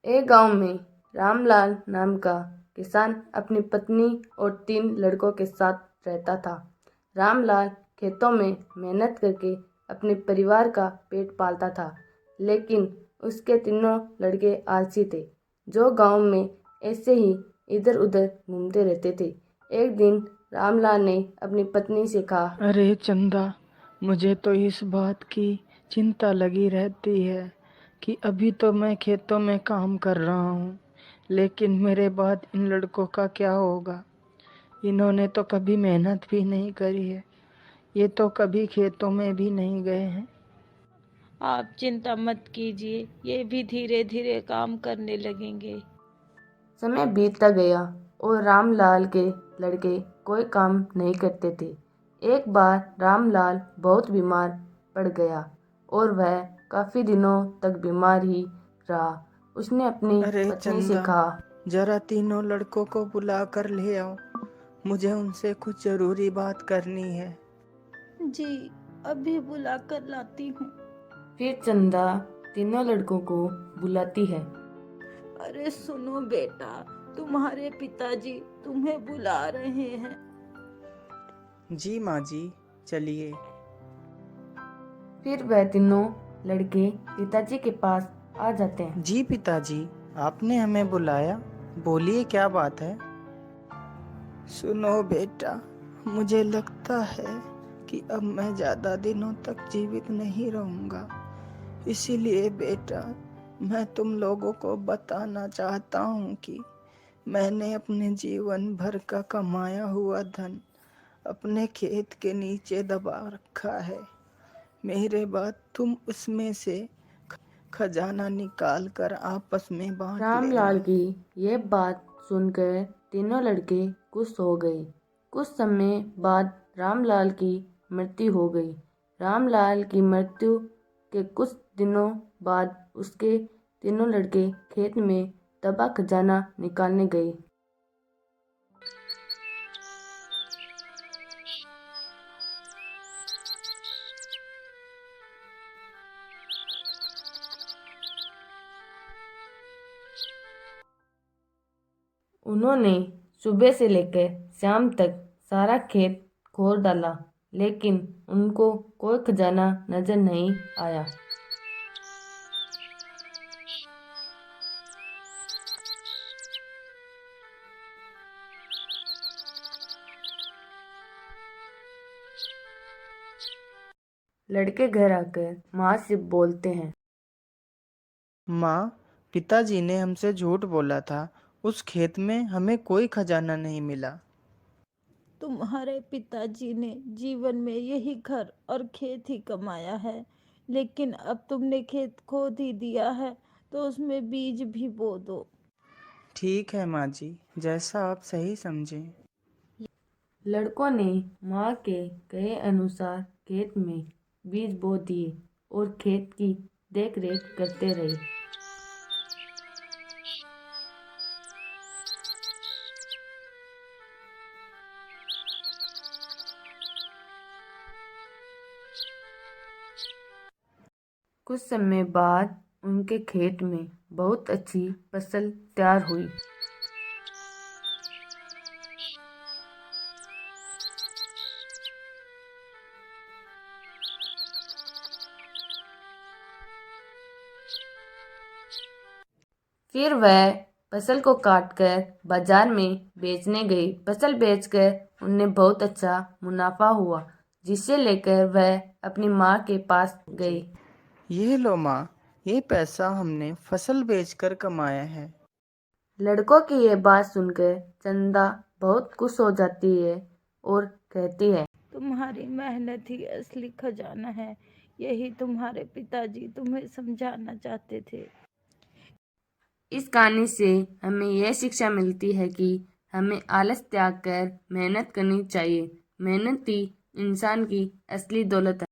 एक गांव में रामलाल नाम का किसान अपनी पत्नी और 3 लड़कों के साथ रहता था। रामलाल खेतों में मेहनत करके अपने परिवार का पेट पालता था, लेकिन उसके तीनों लड़के आलसी थे, जो गांव में ऐसे ही इधर उधर घूमते रहते थे। एक दिन रामलाल ने अपनी पत्नी से कहा, अरे चंदा, मुझे तो इस बात की चिंता लगी रहती है कि अभी तो मैं खेतों में काम कर रहा हूँ, लेकिन मेरे बाद इन लड़कों का क्या होगा। इन्होंने तो कभी मेहनत भी नहीं करी है, ये तो कभी खेतों में भी नहीं गए हैं। आप चिंता मत कीजिए, ये भी धीरे धीरे काम करने लगेंगे। समय बीतता गया और रामलाल के लड़के कोई काम नहीं करते थे। एक बार रामलाल बहुत बीमार पड़ गया और वह काफी दिनों तक बीमार ही रहा। उसने अपनी अरे पत्नी से चंदा, कहा, जरा तीनों लड़कों को बुला कर ले आओ, मुझे उनसे कुछ जरूरी बात करनी है। जी, अभी बुला कर लाती हूँ। फिर चंदा तीनों लड़कों को बुलाती है। अरे सुनो बेटा, तुम्हारे पिताजी तुम्हें बुला रहे हैं। जी माँ जी, चलिए। फिर वह तीनों लड़के पिताजी के पास आ जाते हैं। जी पिताजी, आपने हमें बुलाया, बोलिए क्या बात है। सुनो बेटा, मुझे लगता है कि अब मैं ज़्यादा दिनों तक जीवित नहीं रहूँगा। इसीलिए बेटा, मैं तुम लोगों को बताना चाहता हूँ कि मैंने अपने जीवन भर का कमाया हुआ धन अपने खेत के नीचे दबा रखा है। मेरे बाद तुम उसमें से खजाना निकाल कर आपस में बांट रामलाल लेना। की यह बात सुनकर तीनों लड़के खुश हो गए। कुछ समय बाद रामलाल की मृत्यु हो गई। रामलाल की मृत्यु के कुछ दिनों बाद उसके तीनों लड़के खेत में दबा खजाना निकालने गए। उन्होंने सुबह से लेकर शाम तक सारा खेत खोद डाला, लेकिन उनको कोई खजाना नजर नहीं आया। लड़के घर आकर माँ से बोलते हैं, माँ, पिताजी ने हमसे झूठ बोला था, उस खेत में हमें कोई खजाना नहीं मिला। तुम्हारे पिताजी ने जीवन में यही घर और खेत ही कमाया है, लेकिन अब तुमने खेत खोद ही दिया है, तो उसमें बीज भी बो दो। ठीक है माँ जी, जैसा आप सही समझें। लड़कों ने माँ के कहे अनुसार खेत में बीज बो दिए और खेत की देखरेख करते रहे। कुछ समय बाद उनके खेत में बहुत अच्छी फसल तैयार हुई। फिर वह फसल को काटकर बाजार में बेचने गई। फसल बेचकर उन्हें बहुत अच्छा मुनाफा हुआ, जिसे लेकर वह अपनी माँ के पास गई। ये लो माँ, ये पैसा हमने फसल बेचकर कमाया है। लड़कों की यह बात सुनकर चंदा बहुत खुश हो जाती है और कहती है, तुम्हारी मेहनत ही असली खजाना है। यही तुम्हारे पिताजी तुम्हें समझाना चाहते थे। इस कहानी से हमें यह शिक्षा मिलती है कि हमें आलस त्याग कर मेहनत करनी चाहिए। मेहनत ही इंसान की असली दौलत है।